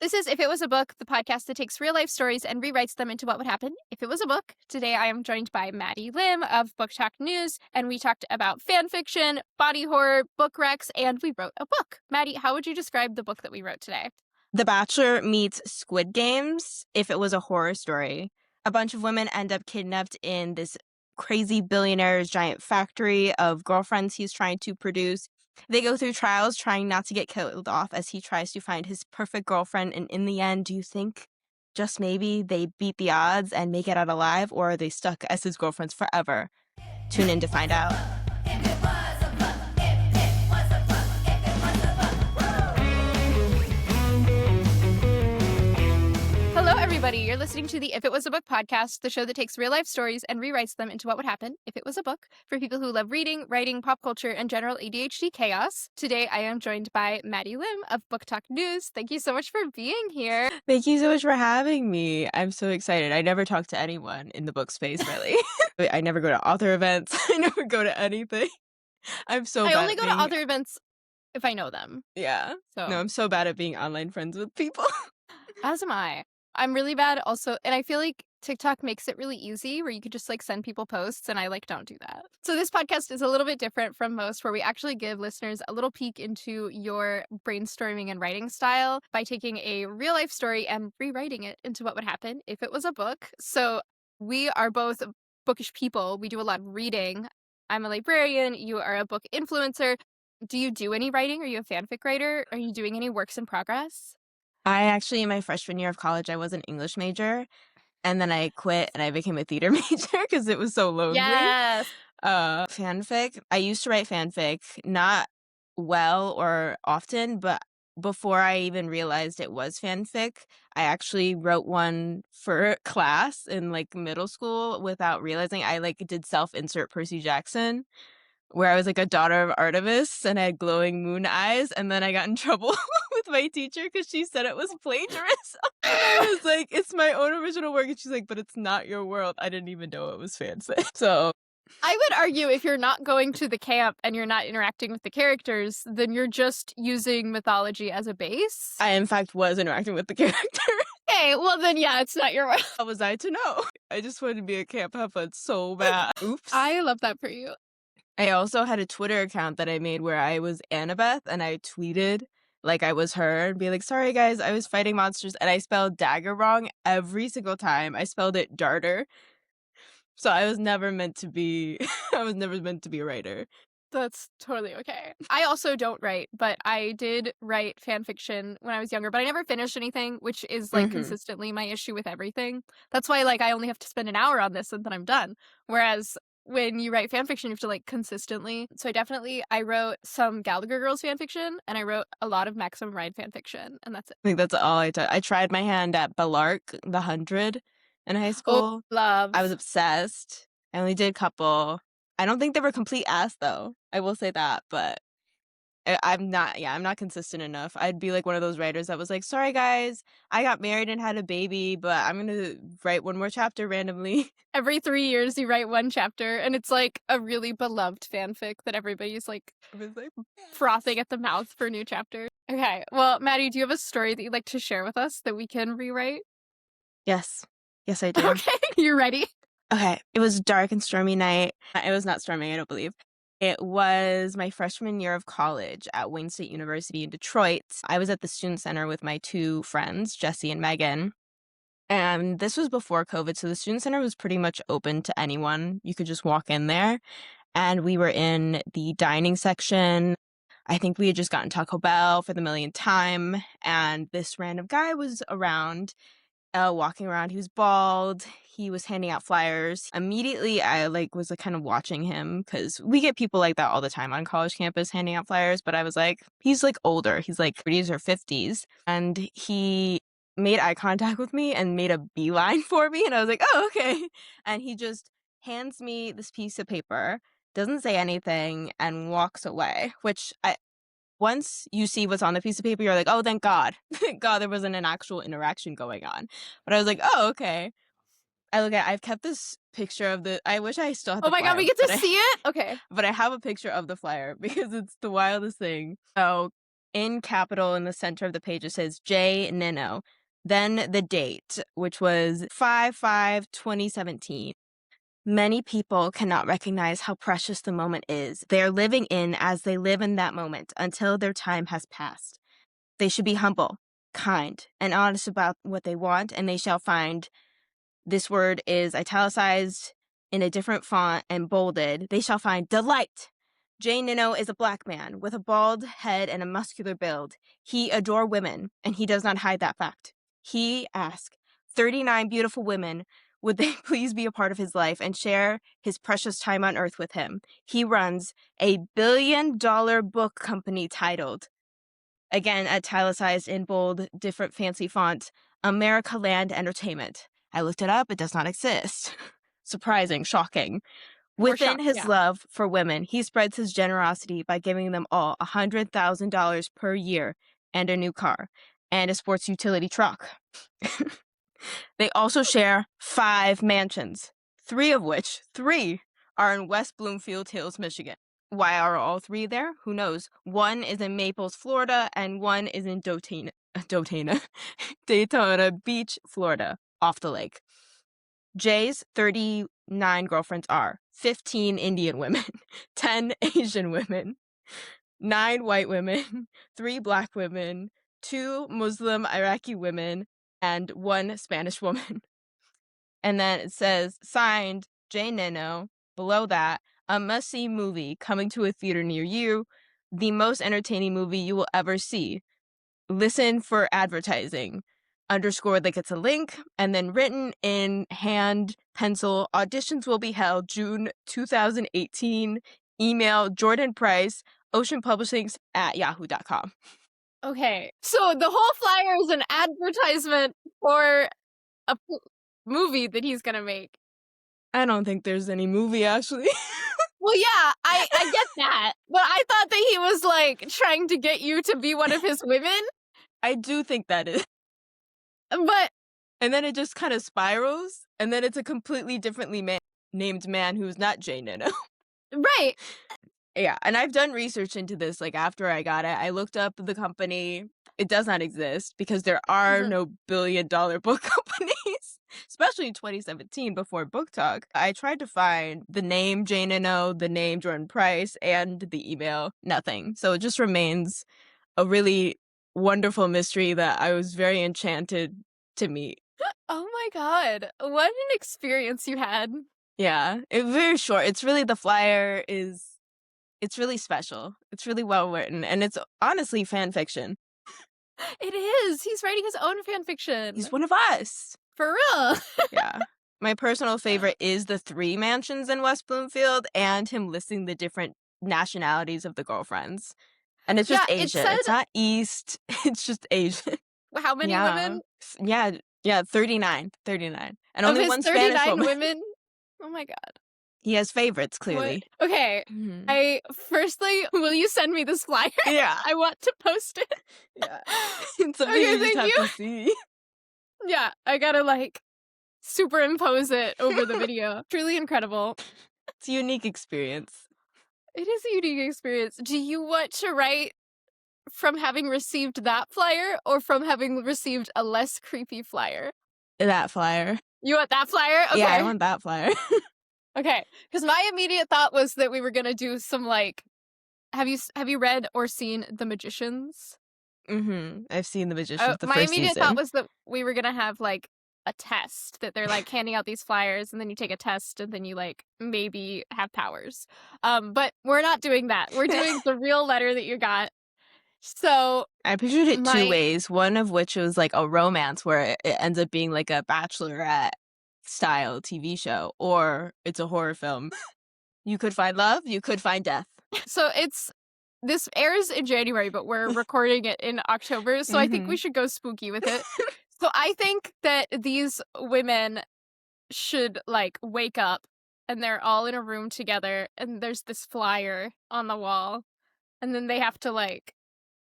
This is If It Was a Book, the podcast that takes real life stories and rewrites them into what would happen if it was a book. Today I am joined by Madi Lim of BookTok News, and we talked about fan fiction, body horror, book recs, and we wrote a book. Madi, how would you describe the book that we wrote today? The Bachelor meets Squid Games if it was a horror story. A bunch of women end up kidnapped in this crazy billionaire's giant factory of girlfriends he's trying to produce. They go through trials trying not to get killed off as he tries to find his perfect girlfriend. And in the end, do you think just maybe they beat the odds and make it out alive, or are they stuck as his girlfriends forever? Tune in to find out. Hello, everybody. You're listening to the If It Was a Book podcast, the show that takes real life stories and rewrites them into what would happen if it was a book for people who love reading, writing, pop culture, and general ADHD chaos. Today, I am joined by Madi Lim of BookTok News. Thank you so much for being here. Thank you so much for having me. I'm so excited. I never talk to anyone in the book space, really. I never go to author events. I never go to anything. I'm so I bad only at go being... to author events if I know them. Yeah. So No, I'm so bad at being online friends with people. as am I. I'm really bad also, and I feel like TikTok makes it really easy where you could just send people posts, and I don't do that. So this podcast is a little bit different from most, where we actually give listeners a little peek into your brainstorming and writing style by taking a real life story and rewriting it into what would happen if it was a book. So we are both bookish people. We do a lot of reading. I'm a librarian. You are a book influencer. Do you do any writing? Are you a fanfic writer? Are you doing any works in progress? I actually, in my freshman year of college, I was an English major. And then I quit and I became a theater major because it was so lonely. Yes. Fanfic. I used to write fanfic, not well or often, but before I even realized it was fanfic, I actually wrote one for class in middle school without realizing. I did self-insert Percy Jackson, where I was a daughter of Artemis and I had glowing moon eyes, and then I got in trouble with my teacher because she said it was plagiarism. And I was like, it's my own original work, and she's like, but it's not your world. I didn't even know it was fanfic. So I would argue if you're not going to the camp and you're not interacting with the characters, then you're just using mythology as a base. I, in fact, was interacting with the character. Okay, well then, yeah, it's not your world. How was I to know? I just wanted to be a camp puffa so bad. Oops. I love that for you. I also had a Twitter account that I made where I was Annabeth, and I tweeted like I was her and be like, sorry guys, I was fighting monsters, and I spelled dagger wrong every single time. I spelled it darter. So I was never meant to be I was never meant to be a writer. That's totally okay. I also don't write, but I did write fan fiction when I was younger, but I never finished anything, which is consistently my issue with everything. That's why I only have to spend an hour on this and then I'm done. Whereas when you write fan fiction, you have to consistently. So I wrote some Gallagher Girls fan fiction, and I wrote a lot of Maxim Ride fan fiction, and that's it. I think that's all I did. I tried my hand at Balark, the 100 in high school. Love. I was obsessed. I only did a couple. I don't think they were complete ass though. I will say that, but I'm not consistent enough. I'd be one of those writers that was like, sorry guys, I got married and had a baby, but I'm gonna write one more chapter randomly. Every 3 years you write one chapter, and it's a really beloved fanfic that everybody's I was like, frothing at the mouth for a new chapter. Okay, well, Madi, do you have a story that you'd like to share with us that we can rewrite? yes, I do. Okay, you ready? Okay, it was a dark and stormy night. It was not stormy, I don't believe. It was my freshman year of college at Wayne State University in Detroit. I was at the student center with my two friends, Jesse and Megan. And this was before COVID, so the student center was pretty much open to anyone. You could just walk in there. And we were in the dining section. I think we had just gotten Taco Bell for the millionth time. And this random guy was around, walking around. He was bald. He was handing out flyers. Immediately, I was kind of watching him because we get people like that all the time on college campus handing out flyers. But I was like, he's older. He's 30s or 50s. And he made eye contact with me and made a beeline for me. And I was like, oh, okay. And he just hands me this piece of paper, doesn't say anything, and walks away, which once you see what's on the piece of paper, you're like, oh, thank God. Thank God there wasn't an actual interaction going on. But I was like, oh, okay. I've kept this picture of I wish I still had the Oh my flyer, god, we get to see it? Okay. but I have a picture of the flyer because it's the wildest thing. So In capital in the center of the page, it says J Nino. Then the date, which was 5/5/2017. Many people cannot recognize how precious the moment is. They are living in as they live in that moment until their time has passed. They should be humble, kind, and honest about what they want, and they shall find. This word is italicized in a different font and bolded. They shall find delight. Jay Nino is a black man with a bald head and a muscular build. He adore women, and he does not hide that fact. He asks 39 beautiful women, would they please be a part of his life and share his precious time on earth with him? He runs a $1 billion book company titled, again italicized in bold, different fancy font, America Land Entertainment. I looked it up, it does not exist. Surprising, shocking. We're Within shocked, his yeah. love for women, he spreads his generosity by giving them all $100,000 per year and a new car and a sports utility truck. They also share 5 mansions, three are in West Bloomfield Hills, Michigan. Why are all 3 there? Who knows? One is in Maples, Florida, and one is in Daytona Beach, Florida, off the lake. Jay's 39 girlfriends are 15 Indian women, 10 Asian women, 9 white women, 3 black women, 2 Muslim Iraqi women, and 1 Spanish woman. And then it says, signed, Jay Nino. Below that, a must-see movie coming to a theater near you, the most entertaining movie you will ever see. Listen for advertising. Underscored like it's a link, and then written in hand, pencil, auditions will be held June 2018. Email Jordan Price, Ocean Publishings at yahoo.com. Okay, so the whole flyer is an advertisement for a movie that he's gonna make. I don't think there's any movie, actually. Well, yeah, I get that, but I thought that he was, like, trying to get you to be one of his women, I do think that is. but And then it just kind of spirals, and then it's a completely differently named man who's not Jay Nino. right. Yeah, and I've done research into this, like, after I got it. I looked up the company. It does not exist because there are Mhm. no billion-dollar book companies, especially in 2017 before BookTok. I tried to find the name Jay Nino, the name Jordan Price, and the email. Nothing. So it just remains a really wonderful mystery that I was very enchanted to meet. Oh my god, what an experience you had. Yeah, it's very short. It's really the flyer is it's really special. It's really well written, and it's honestly fan fiction. It is, he's writing his own fan He's fiction. one of us. For real. Yeah. My personal favorite is the 3 mansions in West Bloomfield and him listing the different nationalities of the girlfriends. And it's just Yeah, it Asian. said It's not East, it's just Asian. how many Yeah. women? Yeah, yeah, 39, 39. And Of only his 1 Spanish 39 woman. women? Oh my god. He has favorites, What? clearly. Okay, Mhm. I firstly, will you send me this flyer? Yeah. I want to post it. Yeah. It's something Okay, you just thank have you. to see. Yeah, I gotta, like, superimpose it over the video. Truly incredible. It's a unique experience. It is a unique experience. Do you want to write from having received that flyer or from having received a less creepy flyer? That flyer. You want that flyer? Yeah, I Okay. want that flyer. Okay. Because my immediate thought was that we were gonna do some, like, have you read or seen The Magicians? I've seen The Magicians, the My first immediate thought season. was that we were gonna have, like, a test, that they're, like, handing out these flyers, and then you take a test, and then you, like, maybe have powers. But we're not doing that. We're doing the real letter that you got. So, I pictured it 2 my ways, one of which was, like, a romance where it ends up being, like, a Bachelorette-style TV show, or it's a horror film. You could find love, you could find death. so it's this airs in January, but we're recording it in October, so I think we Mhm. should go spooky with it. So I think that these women should, like, wake up, and they're all in a room together, and there's this flyer on the wall, and then they have to, like,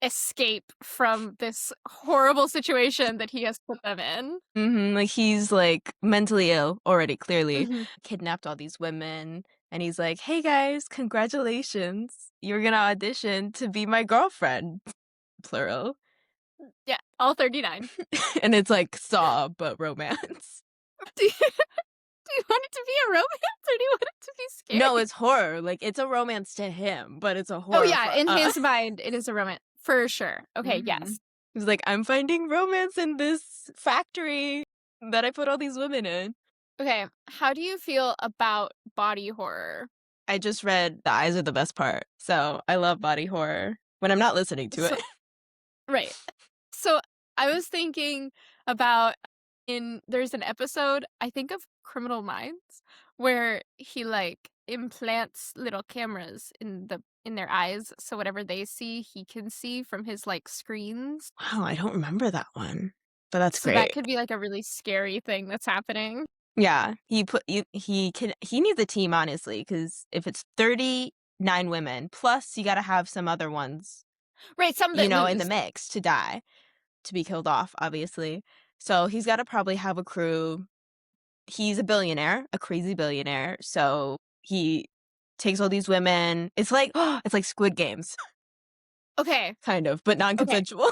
escape from this horrible situation that he has put them in. Like, he's, like, mentally ill already, clearly. Mhm. Kidnapped all these women, and he's like, "Hey, guys, congratulations. You're gonna audition to be my girlfriend." plural. Yeah, all 39. And it's like Saw, but romance. Do you do you want it to be a romance or do you want it to be No, scary? it's horror. Like, it's a romance to him, but it's a Oh, horror yeah, for in us. his mind, it is a romance for sure. Okay, Mhm. yes. He's like, "I'm finding romance in this factory that I put all these women in." Okay, how do you feel about body horror? I just read The Eyes Are the Best Part, so I love body horror when I'm not listening to So it. right. So, I was thinking about there's an episode, I think of Criminal Minds, where he, like, implants little cameras in their eyes, so whatever they see, he can see from his, like, screens. Wow, I don't remember that one, but that's So that great. could be, like, a really scary thing that's happening. Yeah, he needs a team, honestly, because if it's 39 women, plus you gotta have some other ones, Right, some that in the lose. mix to die, to be killed off, obviously. So he's gotta probably have a crew. He's a billionaire, a crazy billionaire, so he takes all these women. It's like it's like Squid Games, Okay, kind of, but okay, non-consensual.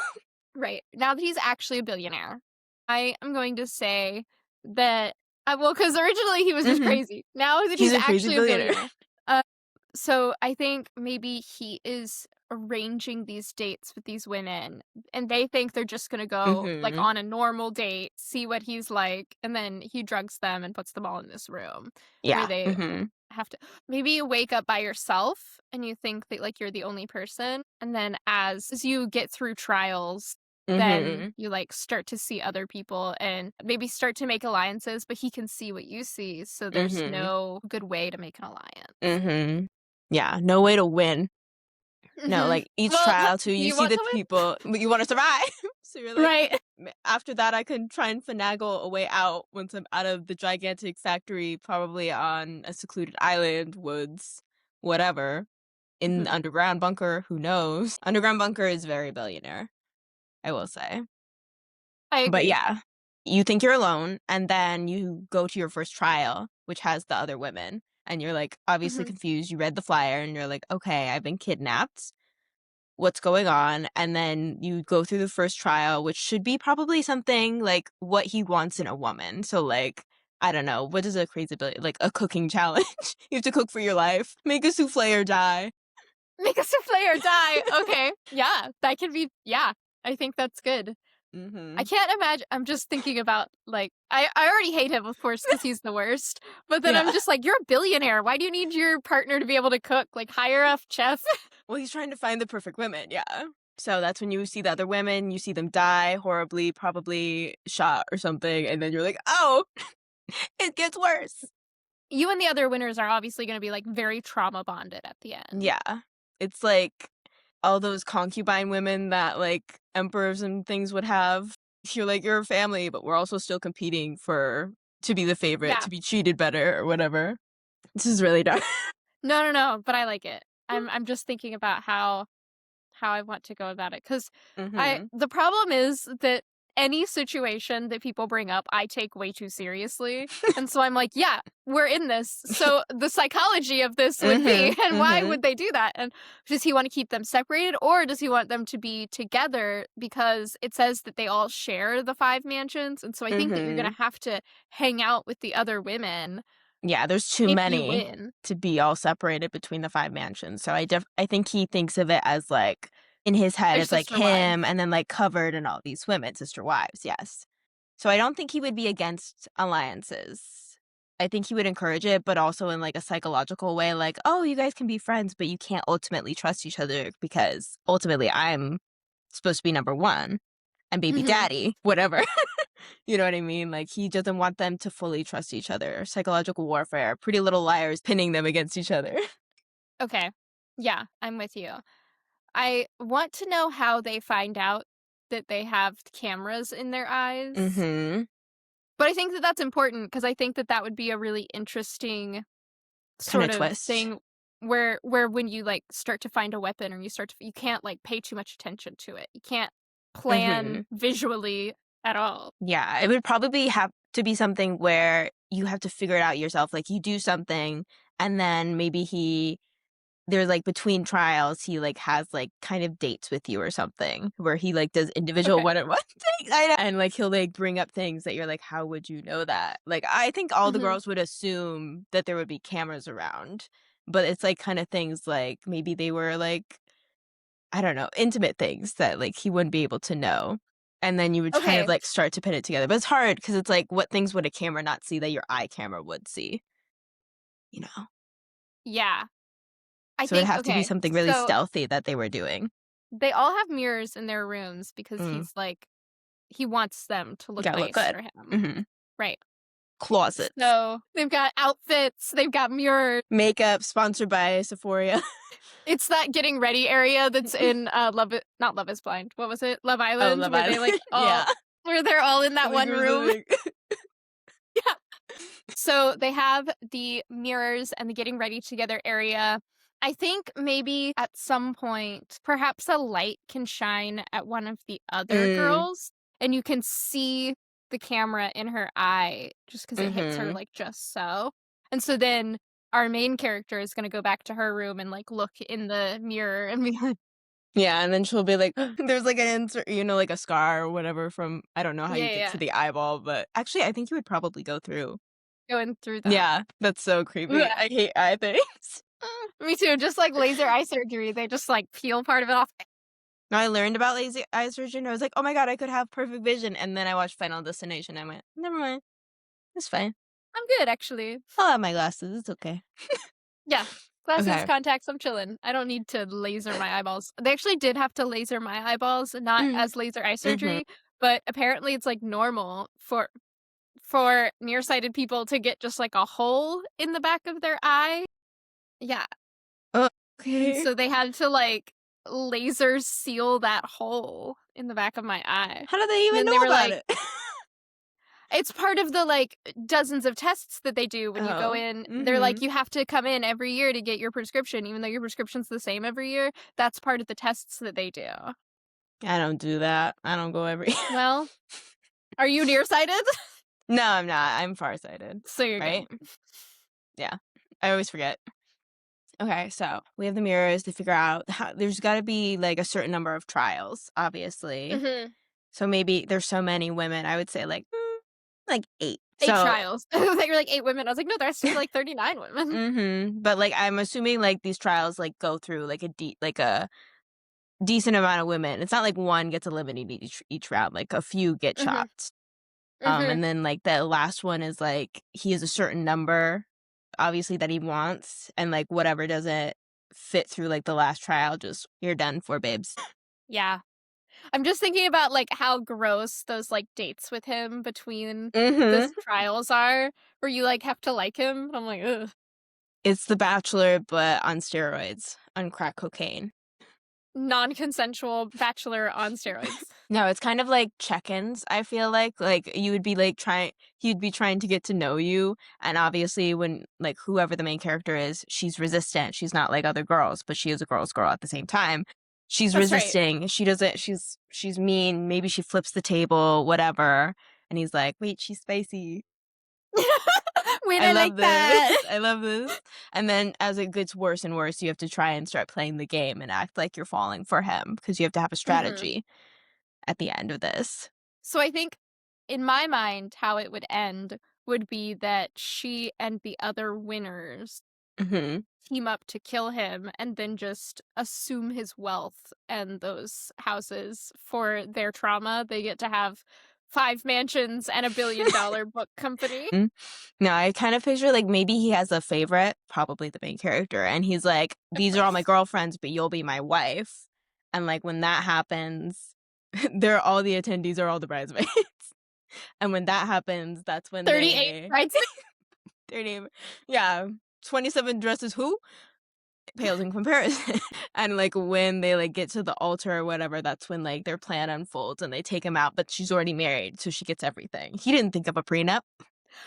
right. Now that he's actually a billionaire, I am going to say that well, because originally he was just Mhm. crazy. Now that He's he's a crazy actually a billionaire. billionaire, so I think maybe he is arranging these dates with these women, and they think they're just gonna go, like, Mhm. on a normal date, see what he's like, and then he drugs them and puts them all in this room where Yeah. they Mhm. have to maybe you wake up by yourself and you think that, like, you're the only person, and then as you get through trials, then Mhm. you, like, start to see other people and maybe start to make alliances, but he can see what you see, so there's Mhm. no good way to make an alliance. Mhm. Yeah, no way to win. No, Mhm. like, each Well, trial too, do you you see want the to people but you wanna survive. So you're win? like, Right. After that, I can try and finagle a way out once I'm out of the gigantic factory, probably on a secluded island, woods, whatever, in Mhm. underground bunker, who knows? Underground bunker is very billionaire, I will say. I But agree. yeah, you think you're alone, and then you go to your first trial, which has the other women, and you're, like, obviously Mhm. confused. You read the flyer, and you're like, "Okay, I've been kidnapped. What's going on?" And then you go through the first trial, which should be probably something like what he wants in a woman. So, like, I don't know, what is a crazy like a cooking challenge? You have to cook for your life, make a souffle or die. Make a souffle or die. Okay. Yeah, that could be yeah, I think that's good. I Mhm. can't imagine I'm just thinking about, like I already hate him, of course, because he's the worst, but then I'm Yeah. just like, "You're a billionaire. Why do you need your partner to be able to cook? Like, hire a chef." Well, he's trying to find the perfect women, yeah. So that's when you see the other women, you see them die horribly, probably shot or something, and then you're like, "Oh, it gets worse." You and the other winners are obviously gonna be, like, very trauma bonded at the end. Yeah. It's like all those concubine women that, like, emperors and things would have. You're like, "You're a family, but we're also still competing for to be the favorite, Yeah. to be treated better or whatever." This is really dark. No, no, no, but I like it. I'm just thinking about how I want to go about it, because I Mhm. the problem is that any situation that people bring up, I take way too seriously, and so I'm like, "Yeah, we're in this, so the psychology of this would be Mhm, and why mhm, would they do that?" And does he wanna keep them separated, or does he want them to be together because it says that they all share the 5 mansions, and so I think that you're gonna mhm. have to hang out with the other women Yeah, there's too if you many win. to be all separated between the 5 mansions, so I think he thinks of it as, like, in his head, Their it's like sister wives. him and then, like, covered in all these women, sister wives, yes. So I don't think he would be against alliances. I think he would encourage it, but also in, like, a psychological way, like, "Oh, you guys can be friends, but you can't ultimately trust each other because ultimately I'm supposed to be number 1 and baby Mhm. daddy," whatever. You know what I mean? Like, he doesn't want them to fully trust each other. Psychological warfare, Pretty Little Liars pinning them against each other. Okay. Yeah, I'm with you. I want to know how they find out that they have cameras in their eyes, Mhm. but I think that that's important because I think that that would be a really interesting Kinda sort of twist. thing where when you, like, start to find a weapon or you start to you can't, like, pay too much attention to it. You can't plan Mhm. visually at all. Yeah, it would probably have to be something where you have to figure it out yourself, like, you do something, and then maybe he there's, like, between trials, he, like, has, like, kind of dates with you or something where he, like, does individual Okay. one-on-one things. I know, and, like, he'll, like, bring up things that you're like, "How would you know that?" Like, I think all the Mhm. girls would assume that there would be cameras around, but it's, like, kinda things like maybe they were, like, I don't know, intimate things that, like, he wouldn't be able to know, and then you would kind of, Okay. like, start to put it together, but it's hard because it's, like, what things would a camera not see that your eye camera would see, you know? Yeah. I So it'd think have to be okay. something really So stealthy that they were doing. they all have mirrors in their rooms because Mm. he's like he wants them to look Gotta look nice good. for him. Mhm. Right. Closets. So they've got outfits, they've got mirrors. Makeup sponsored by Sephora. It's that getting ready area that's in, not Love Is Blind, what was it? Love Oh, Island, Love where Island. they, like, all Yeah. where they're all in that The one groups of room. the Yeah. So they have the mirrors and the getting ready together area. I think maybe at some point, perhaps a light can shine at one of the other Mm. girls, and you can see the camera in her eye just because it hits her, Mhm. like, just so. And so then our main character is gonna go back to her room and, like, look in the mirror and be like Yeah, and then she'll be like, there's, like, an insert, like, a scar or whatever from I don't know how yeah, you yeah, get to yeah, the eyeball, but actually, I think you would probably go through. going through that. Yeah, that's so creepy. Blech. I hate eye things. Me too, just like laser eye surgery, they just, like, peel part of it off. When I learned about lazy eye surgery, I was like, "Oh my god, I could have perfect vision," and then I watched Final Destination, I went, "Never mind, it's fine. I'm good, actually. I'll have my glasses, it's okay." Yeah. Glasses, Okay. contacts, I'm chilling. I don't need to laser my eyeballs. They actually did have to laser my eyeballs, not Mm. as laser eye Mhm. surgery, but apparently it's, like, normal for nearsighted people to get just, like, a hole in the back of their eye. Yeah, and Okay. so they had to, like, laser seal that hole in the back of my eye. How do they And even then know they were about like it? it's part of the, like, dozens of tests that they do when you go Oh. in. They're like, Mhm. "You have to come in every year to get your prescription," even though your prescription's the same every year. That's part of the tests that they do. I don't do that. I don't go every Well, are you nearsighted? No, I'm not, I'm farsighted, So you're good. right? Yeah. I always forget. Okay, so we have the mirrors to figure out how there's gotta be, like, a certain number of trials, obviously. Mhm. So maybe there's so many women, I would say, like 8. 8 So trials. I thought you were like 8 women. I was like, "No, there has to be like 39 women." mhm, but, like, I'm assuming, like, these trials, like, go through, like, a decent amount of women. It's not like one gets eliminated each round, like, a few get Mhm. chopped. Mhm. And then, like, the last one is, like, he has a certain number, obviously, that he wants, and, like, whatever doesn't fit through, like, the last trial, just, "You're done for, babes." Yeah. I'm just thinking about, like, how gross those, like, dates with him between Mhm. those trials are, where you, like, have to like him. I'm like, "Ugh." It's The Bachelor, but on steroids, on crack cocaine. Non-consensual bachelor on steroids. No, it's kind of like check-ins, I feel like, you would be, like, trying he'd be trying to get to know you, and obviously when, like, whoever the main character is, she's resistant, she's not like other girls, but she is a girl's girl at the same time. She's That's right. resisting, she doesn't she's mean, maybe she flips the table, whatever, and he's like, "Wait, she's spicy. Wait, I I love like that. this, I love this." And then as it gets worse and worse, you have to try and start playing the game and act like you're falling for him because you have to have a Mhm. strategy at the end of this. So I think in my mind, how it would end would be that she and the other winners Mhm. team up to kill him and then just assume his wealth and those houses for their trauma. They get to have 5 mansions and a billion-dollar book company. Mm. No, I kind of picture, like, maybe he has a favorite, probably the main character, and he's like, Of "These are all my course. girlfriends, but you'll be my wife." And, like, when that happens, they're all the attendees are all the bridesmaids. And when that happens, that's when 38 they bridesmaids. their name yeah, 27 dresses who? Pales in comparison. And, like, when they, like, get to the altar or whatever, that's when, like, their plan unfolds and they take him out, but she's already married, so she gets everything. He didn't think of a prenup.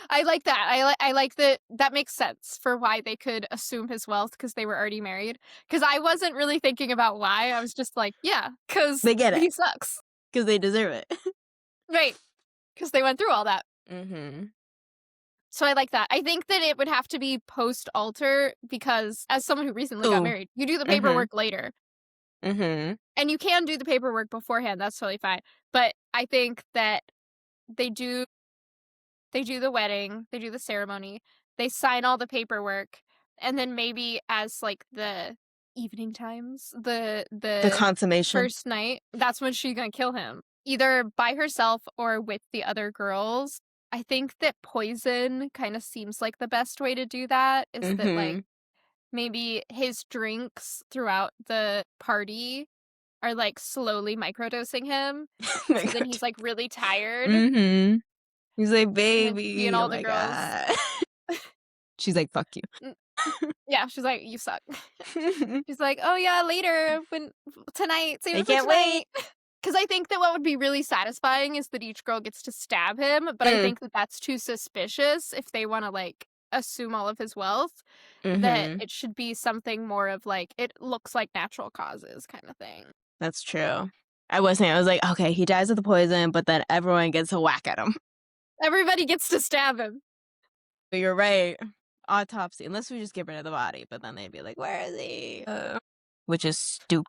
I like that. I like that that makes sense for why they could assume his wealth because they were already married. Because I wasn't really thinking about why. I was just like, yeah, because They get it he sucks. because they deserve it. Right. Because they went through all that. Mhm. So I like that. I think that it would have to be post-alter because as someone who recently got Ooh. married, you do the Mhm. paperwork later. Mhm. And you can do the paperwork beforehand, that's totally fine. But I think that they do they do the wedding, they do the ceremony, they sign all the paperwork, and then maybe as, like, the evening times, The the consummation. first night, that's when she's gonna kill him, either by herself or with the other girls. I think that poison kinda seems like the best way to do that, is that, like, Mhm. maybe his drinks throughout the party are, like, slowly microdosing him, Oh my so then god. he's, like, really tired, Mhm. He's like, and then she and "Baby." Oh all the my girls god. She's like, "Fuck you." mm, yeah, she's like, "You suck." She's like, "Oh, yeah, later, when tonight, save I it for can't wait. tonight." Because I think that what would be really satisfying is that each girl gets to stab him, but I Mm. think that that's too suspicious if they wanna, like, assume all of his wealth, that Mhm. it should be something more of, like, it looks like natural causes kinda thing. That's true. I was like, "Okay, he dies of the poison, but then everyone gets a whack at him." Everybody gets to stab him. But you're right. Autopsy, unless we just get rid of the body, but then they'd be like, "Where is he?" Which is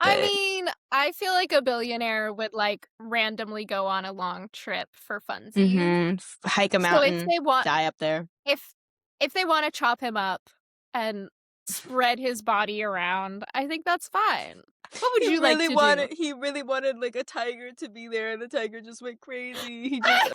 I stupid. mean, I feel like a billionaire would, like, randomly go on a long trip for funsies. Mhm. Hike a So mountain, die up there. if if they wanna chop him up and spread his body around, I think that's fine. What would you like to do? He really wanted, like, a tiger to be there, and the tiger just went crazy. He just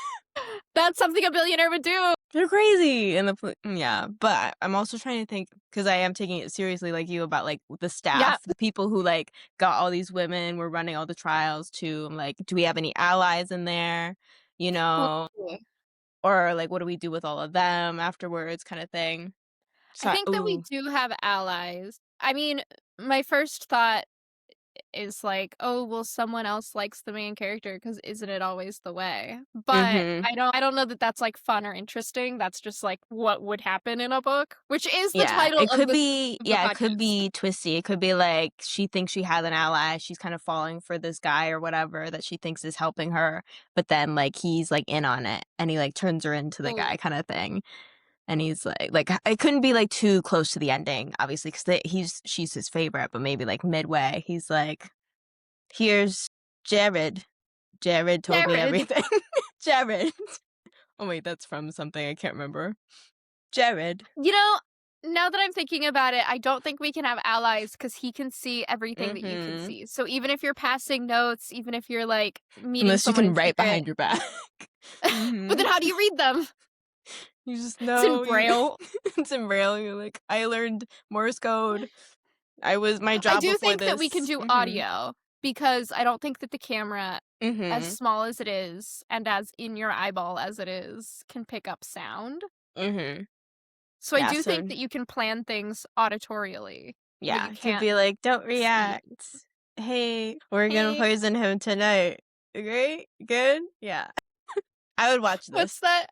That's something a billionaire would do. they're crazy, and yeah, but I'm also trying to think because I am taking it seriously like you about, like, the Yeah. staff, the people who, like, got all these women, were running all the trials too. I'm like, do we have any allies in there? You know? Ooh. Or, like, what do we do with all of them afterwards kinda thing? I So think that we ooh. do have allies. I mean, my first thought is like, "Oh, well, someone else likes the main character because 'cause isn't it always the way?" But Mhm. I don't know that that's, like, fun or interesting, that's just, like, what would happen in a book, which is the Yeah, title of the it could podcast. be twisty. It could be like she thinks she has an ally, she's kind of falling for this guy or whatever that she thinks is helping her, but then, like, he's, like, in on it, and he, like, turns her into the Ooh, guy kinda thing, and he's like, it couldn't be, like, too close to the ending, obviously, 'cause she's his favorite, but maybe, like, midway, he's like, "Here's Jared. Jared told me Jared. everything." Jared. Oh, wait, that's from something, I can't remember. Jared. You know, now that I'm thinking about it, I don't think we can have allies because he can see everything that you can Mhm. see. So even if you're passing notes, even if you're, like, meeting Unless you someone can in write secret behind your back. but then Mhm. how do you read them? You just It's in know you Braille. it's in Braille, you're like, "I learned Morse code. I was my I job do before think that we can this." do Mhm. audio because I don't think that the camera, as Mhm. small as it is and as in your eyeball as it is, can pick up sound. Mhm. So I Yeah, do so think that you can plan things auditorially, but yeah, you he'd can't be like, "Don't see. react. Hey, we're gonna Hey, poison him tonight. Okay? Good?" Yeah. I would watch what's this. that?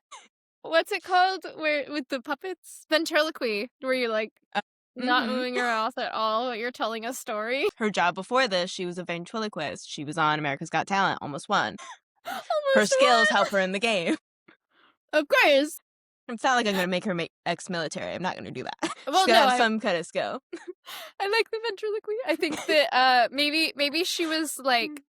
What's it called? Where with the puppets? Ventriloquy, where you're like Uh, not mhm. moving your mouth at all, but you're telling a story. Her job before this, she was a ventriloquist. She was on America's Got Talent, almost won. Her Almost skills what? help her in the game. Of course. It's not like I'm gonna make her make ex-military, I'm not gonna do that. She's Well, gotta no, have some kinda skill. I like the ventriloquy. I think that maybe she was like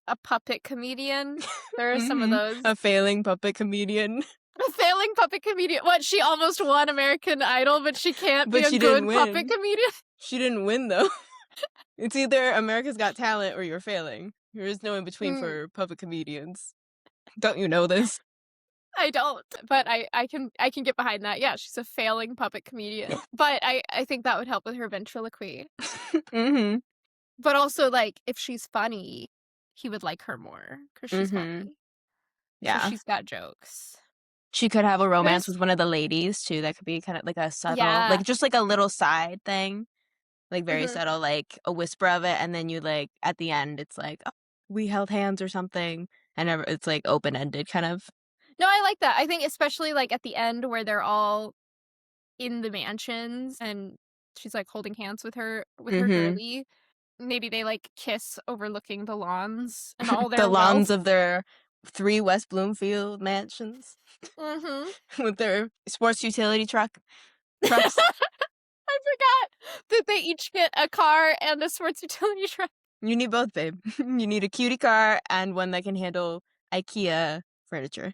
a puppet comedian. There are some of Mhm. those. A failing puppet comedian. A failing puppet comedian. What? She almost won American Idol, but she can't be But a she didn't good puppet win. comedian. She didn't win, though. It's either America's Got Talent or you're failing. There is no in between Mm, for puppet comedians. Don't you know this? I don't, but I can get behind that. Yeah, she's a failing puppet comedian. But I think that would help with her ventriloquy. Mhm. But also, like, if she's funny, he would like her more because she's Mhm. funny. Because Yeah. she's got jokes. She could have a romance There's with one of the ladies too, that could be kinda like a subtle yeah. like, just like a little side thing, like, very Mhm. subtle, like, a whisper of it, and then you, like at the end, it's like, "Oh, we held hands," or something, and it's, like, open-ended kind of. No, I like that. I think especially, like, at the end where they're all in the mansions and she's, like, holding hands with her Mhm. girlie. Maybe they, like, kiss overlooking the lawns and all The their lawns wealth. of their 3 West Bloomfield mansions Mhm. with their sports utility trucks. I forgot that they each get a car and a sports utility truck, You need both, babe. You need a cutie car and one that can handle IKEA furniture.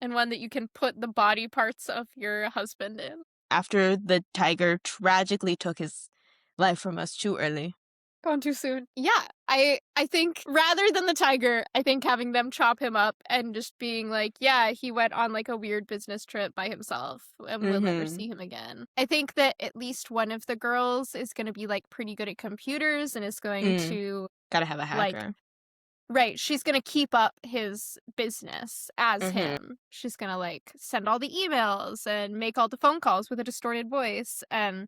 and one that you can put the body parts of your husband in. After the tiger tragically took his life from us too early. Gone too soon. Yeah, I think rather than the tiger, I think having them chop him up and just being like, yeah, he went on like a weird business trip by himself and we'll never Mhm. see him again. I think that at least one of the girls is going to be like pretty good at computers and is going Mm. to Gotta have a like hacker. right, she's going to keep up his business as Mhm. him. She's going to like send all the emails and make all the phone calls with a distorted voice and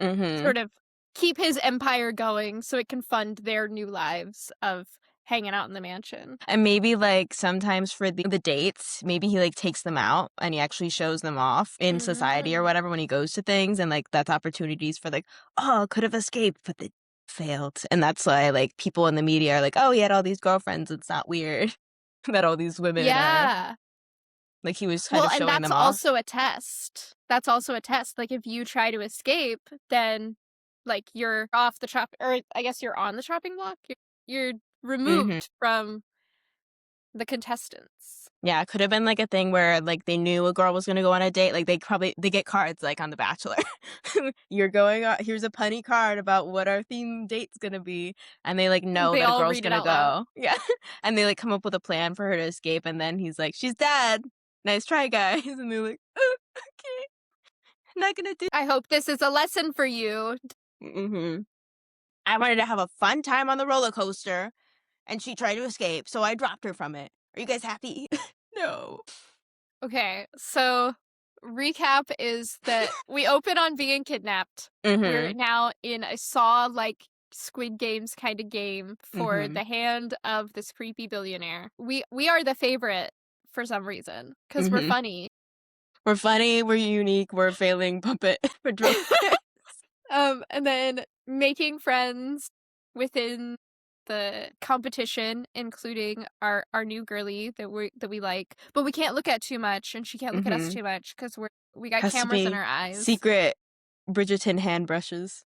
Mhm. sort of keep his empire going so it can fund their new lives of hanging out in the mansion. And maybe, like, sometimes for the dates, maybe he, like, takes them out and he actually shows them off in society or Mm. whatever when he goes to things, and, like, that's opportunities for, like, "Oh, could have escaped, but they failed." And that's why, like, people in the media are like, "Oh, he had all these girlfriends. It's not weird that all these women are" Yeah. like, he was kind Well, of and showing that's them off. also a test. That's also a test. Like, if you try to escape, then, like, you're off the chop, or I guess you're on the chopping block. You're Mhm. removed from the contestants. Yeah, it could have been, like, a thing where, like, they knew a girl was gonna go on a date, like, they get cards, like, on The Bachelor. You're going on here's a punny card about what our theme date's gonna be, and they, like, know They that a all girl's read it gonna out loud. go. Yeah, and they, like, come up with a plan for her to escape, and then he's like, "She's dead. Nice try, guys." And they're like, "Oh, okay. Not gonna do." I hope this is a lesson for you. Mhm. I wanted to have a fun time on the roller coaster, and she tried to escape, so I dropped her from it. Are you guys happy? No. Okay, so recap is that we open on being kidnapped. We're Mhm. now in a Saw like Squid Games kind of game for Mhm. the hand of this creepy billionaire. We are the favorite for some reason because we're Mhm. funny. We're funny, we're unique, we're a failing puppet ventriloquist. And then making friends within the competition, including our new girly that we like, but we can't look at too much, and she can't look at us Mhm. too much because we got Has to cameras in be our eyes. secret Bridgerton hand brushes.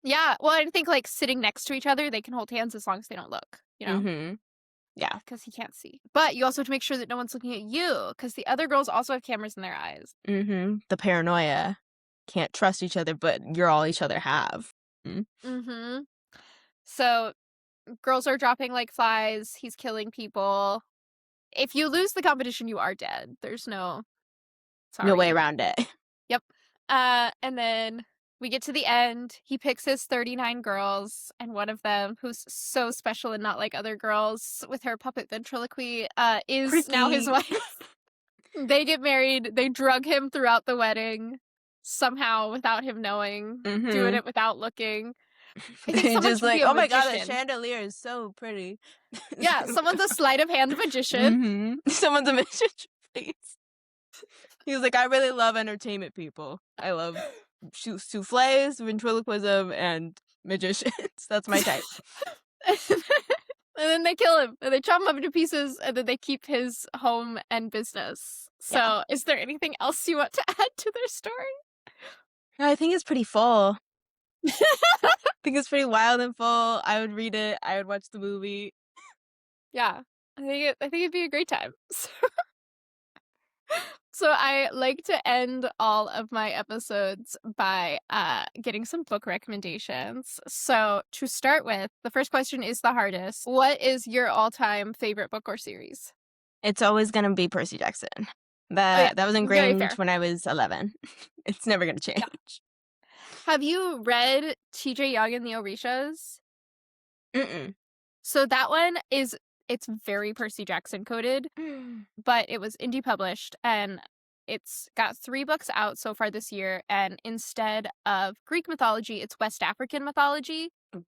Yeah, well, I think like sitting next to each other, they can hold hands as long as they don't look, Mhm. Yeah. because he can't see. But you also have to make sure that no one's looking at you, because the other girls also have cameras in their eyes. Mhm. The paranoia. Can't trust each other, but you're all each other have. Mm. Mm-hmm. So girls are dropping like flies. He's killing people. If you lose the competition, you are dead. There's no No way sorry. around it. Yep. And then we get to the end. He picks his 39 girls, and one of them, who's so special and not like other girls with her puppet ventriloquy, is now his Freaky. wife. They get married. They drug him throughout the wedding somehow without him knowing, doing Mhm. it without looking. I think They someone just should be like, a "Oh my god, that magician. chandelier is so pretty." Yeah, someone's a sleight of hand magician. Mhm. Someone's a magician, please. He was like, "I really love entertainment people. I love soufflés, ventriloquism, and magicians. That's my type." And then they kill him, and they chop him up into pieces, and then they keep his home and business. Yeah. So, is there anything else you want to add to their story? I think it's pretty full. I think it's pretty wild and full. I would read it. I would watch the movie. Yeah, I think it'd be a great time. So I like to end all of my episodes by getting some book recommendations. So to start with, the first question is the hardest. What is your all-time favorite book or series? It's always gonna be Percy Jackson. Oh yeah, That was very ingrained fair. when I was 11. It's never gonna Yeah. change. Have you read T.J. Young and the Orishas? Mm-mm. So that one is it's very Percy Jackson coded, but it was indie published and it's got 3 books out so far this year, and instead of Greek mythology, it's West African mythology.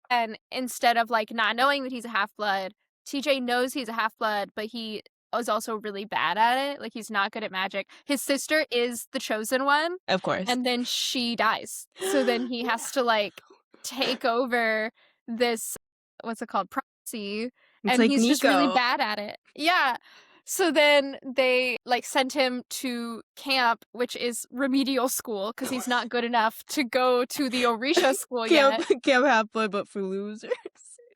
And instead of like not knowing that he's a half-blood, TJ knows he's a half-blood, but he is also really bad at it. Like he's not good at magic. His sister is the chosen one, Of course. and then she dies. So then he has to like take over this what's it called? Prophecy It's and like he's just really Nico. bad at it. Yeah. So then they like sent him to camp, which is remedial school because he's not good enough to go to the Orisha school Camp yet. Camp Half Blood, but for losers.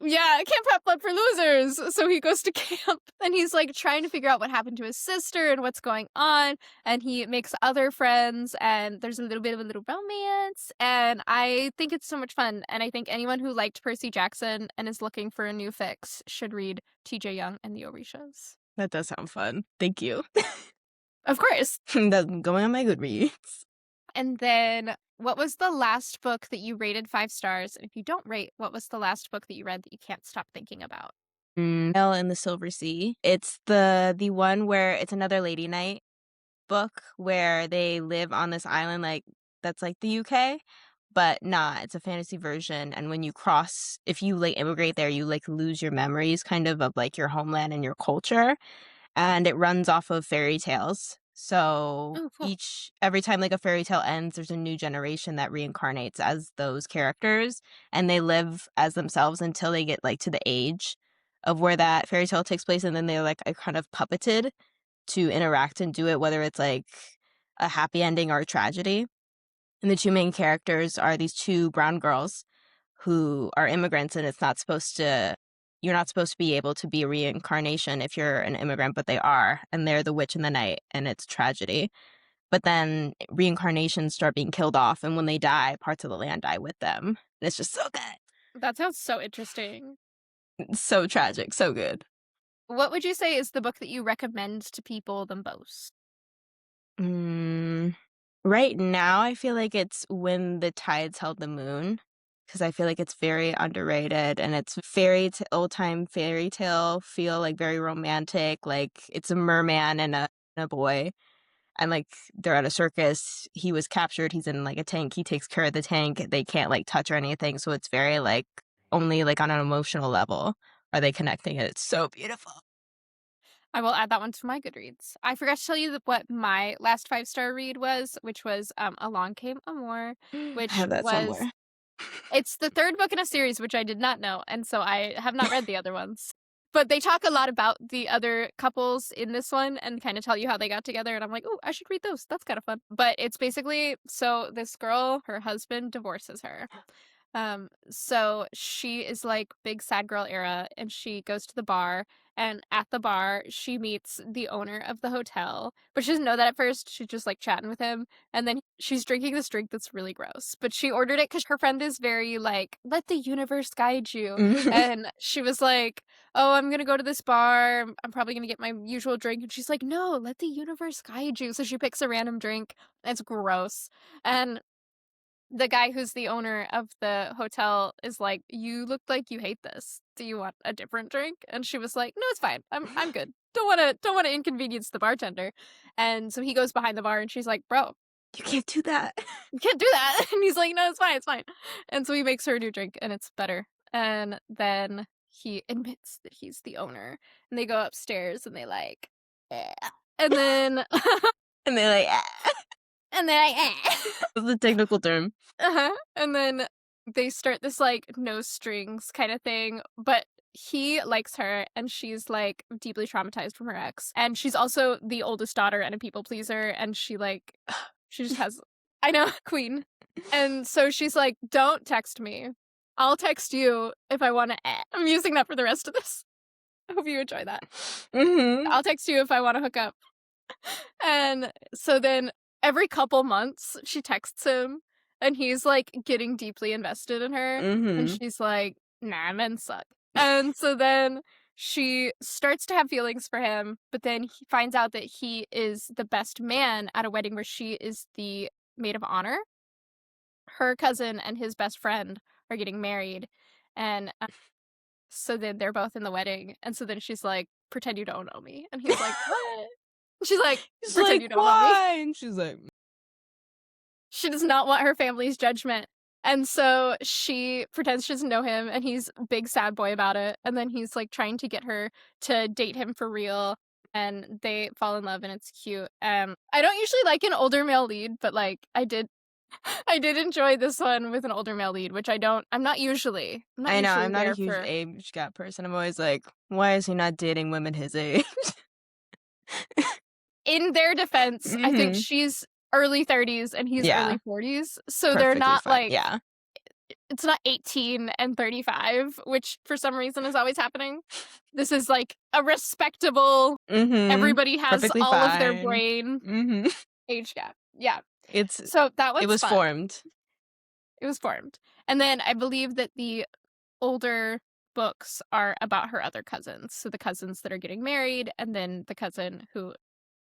Yeah, camp have blood for losers. So he goes to camp and he's like trying to figure out what happened to his sister and what's going on. And he makes other friends and there's a little bit of a little romance. And I think it's so much fun. And I think anyone who liked Percy Jackson and is looking for a new fix should read TJ Young and the Orishas. That does sound fun. Thank you. Of course. That's going on my Goodreads. And then what was the last book that you rated 5 stars? And if you don't rate, what was the last book that you read that you can't stop thinking about? Belle in the Silver Sea. It's the one where it's another lady night book where they live on this island like that's like the UK, but nah, it's a fantasy version. And when you cross, if you like immigrate there, you like lose your memories kind of like your homeland and your culture. And it runs off of fairy tales. So Oh, cool. every time like a fairy tale ends, there's a new generation that reincarnates as those characters, and they live as themselves until they get like to the age of where that fairy tale takes place, and then they're like are kind of puppeted to interact and do it, whether it's like a happy ending or a tragedy. And the two main characters are these two brown girls who are immigrants, and you're not supposed to be able to be a reincarnation if you're an immigrant, but they are, and they're the witch in the night, and it's tragedy. But then reincarnations start being killed off, and when they die, parts of the land die with them. And it's just so good. That sounds so interesting. It's so tragic, so good. What would you say is the book that you recommend to people the most? Mm, right now, I feel like it's When the Tides Held the Moon, because I feel like it's very underrated, and it's old time fairy tale feel, like very romantic. Like it's a merman and a boy, and like they're at a circus. He was captured. He's in like a tank. He takes care of the tank. They can't like touch or anything, so it's very like only like on an emotional level are they connecting it. It's so beautiful. I will add that one to my Goodreads. I forgot to tell you what my last 5 star read was, which was Along Came Amor, I which have that was somewhere. it's the third book in a series, which I did not know, and so I have not read the other ones. But they talk a lot about the other couples in this one and kind of tell you how they got together, and I'm like, oh, I should read those. That's kind of fun. But it's basically so this girl, her husband divorces her. So she is like big sad girl era and she goes to the bar and at the bar she meets the owner of the hotel. But she doesn't know that at first. She's just like chatting with him and then she's drinking this drink that's really gross. But she ordered it cuz her friend is very like let the universe guide you. And she was like, "Oh, I'm going to go to this bar. I'm probably going to get my usual drink." And she's like, "No, let the universe guide you." So she picks a random drink. It's gross. And the guy who's the owner of the hotel is like, "You look like you hate this. Do you want a different drink?" And she was like, "No, it's fine. I'm good. Don't want to inconvenience the bartender." And so he goes behind the bar and she's like, "Bro, You can't do that. you can't do that." And he's like, "No, it's fine. It's fine." And so he makes her a new drink and it's better. And then he admits that he's the owner. And they go upstairs and they like eh. And then And they're like, and then I What's the technical term? Uh-huh. And then they start this like no strings kind of thing, but he likes her and she's like deeply traumatized from her ex. And she's also the oldest daughter and a people pleaser and she just has I know, queen. And so she's like, "Don't text me. I'll text you if I want to." I'm using that for the rest of this. I hope you enjoy that. Mm-hmm. I'll text you if I want to hook up. And so then every couple months she texts him and he's like getting deeply invested in her and Mm-hmm. she's like, "Nah, men suck." And so then she starts to have feelings for him, but then he finds out that he is the best man at a wedding where she is the maid of honor. Her cousin and his best friend are getting married and so then they're both in the wedding and so then she's like, "Pretend you don't know me." And he's like, "What?" She's like, She's "Pretend like, you don't know me." why? And she's like, She does not want her family's judgment. And so she pretends she doesn't know him and he's a big sad boy about it. And then he's like trying to get her to date him for real. And they fall in love and it's cute. I don't usually like an older male lead, but like I did I did enjoy this one with an older male lead, which I'm not usually I know, I'm not a there huge for. age gap person. I'm always like, "Why is he not dating women his age?" In their defense, I think Mhm. she's early 30s and he's Yeah, early 40s, so they're perfectly not, fine. like, Yeah. it's not 18 and 35, which for some reason is always happening. This is, like, a respectable, Mhm. everybody has Perfectly all of their fine. brain Mhm. age gap. Yeah. It's So that it one's was fun. formed. It was formed. And then I believe that the older books are about her other cousins. So the cousins that are getting married, and then the cousin who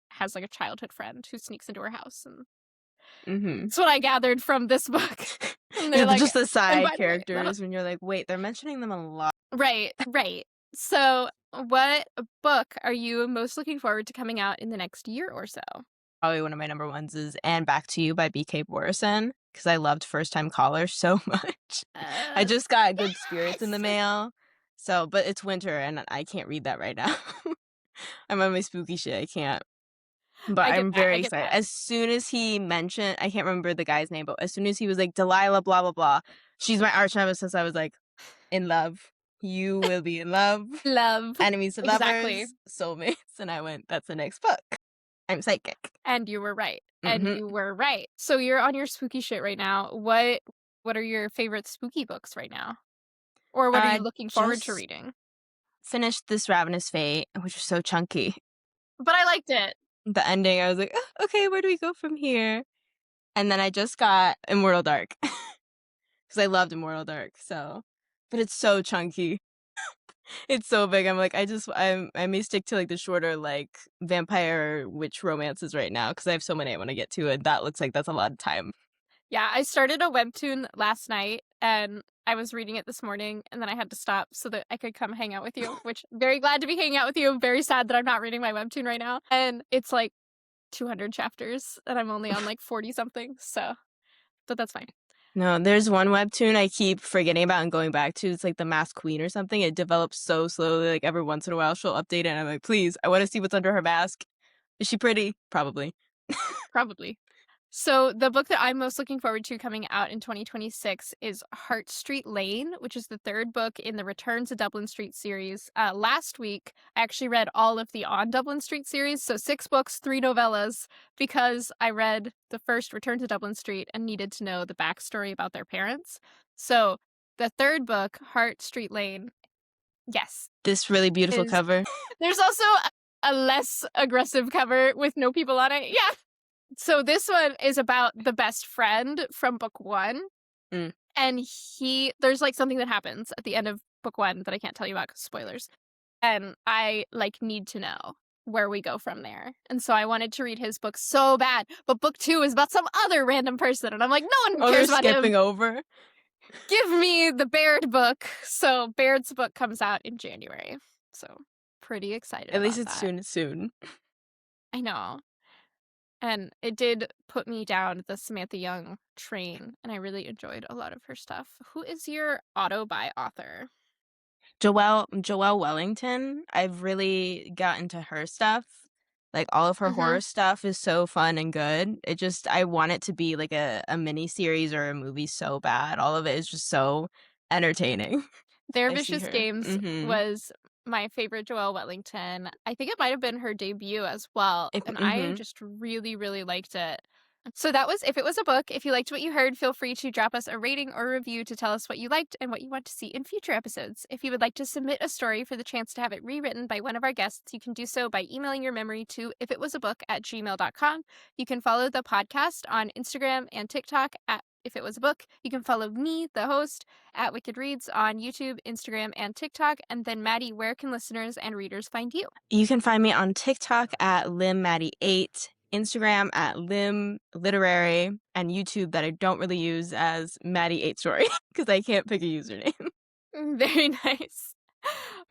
has like a childhood friend who sneaks into her house. And Mhm. that's what I gathered from this book. And they're They're like, just the and side by the way, characters when you're like, "Wait, they're mentioning them a lot." right, right. So, what book are you most looking forward to coming out in the next year or so? Probably one of my number ones is "And Back to You" by B.K. Borison because I loved First Time Caller so much. I Uh, just got Good Spirits in the yes! mail, so but it's winter and I can't read that right now. I'm on my spooky shit, I can't. But I get I'm that. very I get excited. that. As soon as he mentioned I can't remember the guy's name, but as soon as he was like, "Delilah blah blah blah, she's my arch nemesis," I was like, "In love. You will be in love. Love. Enemies to Exactly. lovers, soulmates," and I went, "That's the next book." I'm psychic. And you were right. And Mhm. you were right. So you're on your spooky shit right now. What are your favorite spooky books right now? Or what are you looking forward to Just reading? finished This Ravenous Fate, which was so chunky. But I liked it. The ending, I was like, Okay, where do we go from here?" And then I just got Immortal Dark because I loved Immortal Dark, so but it's so chunky. It's so big. I'm like, I may stick to, like, the shorter, like, vampire witch romances right now because I have so many I wanna get to, and that looks like that's a lot of time. Yeah, I started a webtoon last night and I was reading it this morning and then I had to stop so that I could come hang out with you, which very glad to be hanging out with you. Very sad that I'm not reading my webtoon right now. And it's like 200 chapters and I'm only on like 40 something. So, but that's fine. No, there's one webtoon I keep forgetting about and going back to, it's like The Masked Queen or something, it develops so slowly, like, every once in a while she'll update it, and I'm like, "Please, I wanna see what's under her mask. Is she pretty? Probably." Probably. So the book that I'm most looking forward to coming out in 2026 is Heart Street Lane, which is the third book in the Return to Dublin Street series. Last week, I actually read all of the On Dublin Street series, so 6 books, 3 novellas, because I read the first Return to Dublin Street and needed to know the backstory about their parents. So the third book, Heart Street Lane, yes, This really beautiful is cover. there's also a less aggressive cover with no people on it. Yeah, so this one is about the best friend from book 1, Mm. and there's, like, something that happens at the end of book 1 that I can't tell you about 'cause spoilers, and I, like, need to know where we go from there, and so I wanted to read his book so bad, but book 2 is about some other random person, and I'm like, "No one Oh, they're cares about him. skipping over? Give me the Baird book." So Baird's book comes out in January, so pretty excited At least about it's that. soon. I know. And it did put me down the Samantha Young train, and I really enjoyed a lot of her stuff. Who is your auto-buy author? Joelle Wellington, I've really gotten to her stuff. Like, all of her Mhm. horror stuff is so fun and good. I want it to be like a mini series or a movie so bad. All of it is just so entertaining. Their I see Vicious her. Games Mhm. was my favorite Joelle Wellington. I think it might have been her debut as well, and I Mhm. just really, really liked it. So that was If It Was a Book. If you liked what you heard, feel free to drop us a rating or review to tell us what you liked and what you want to see in future episodes. If you would like to submit a story for the chance to have it rewritten by one of our guests, you can do so by emailing your memory to ifitwasabook@gmail.com. You can follow the podcast on Instagram and TikTok at If It Was a Book. You can follow me, the host, at wickedreads on YouTube, Instagram, and TikTok. And then, Maddie, where can listeners and readers find you? You can find me on TikTok at limmaddie8, Instagram at limliterary, and YouTube that I don't really use as Maddie8story because I can't pick a username. Very nice.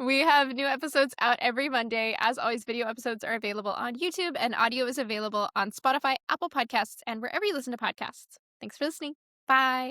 We have new episodes out every Monday. As always, video episodes are available on YouTube, and audio is available on Spotify, Apple Podcasts, and wherever you listen to podcasts. Thanks for listening. Bye.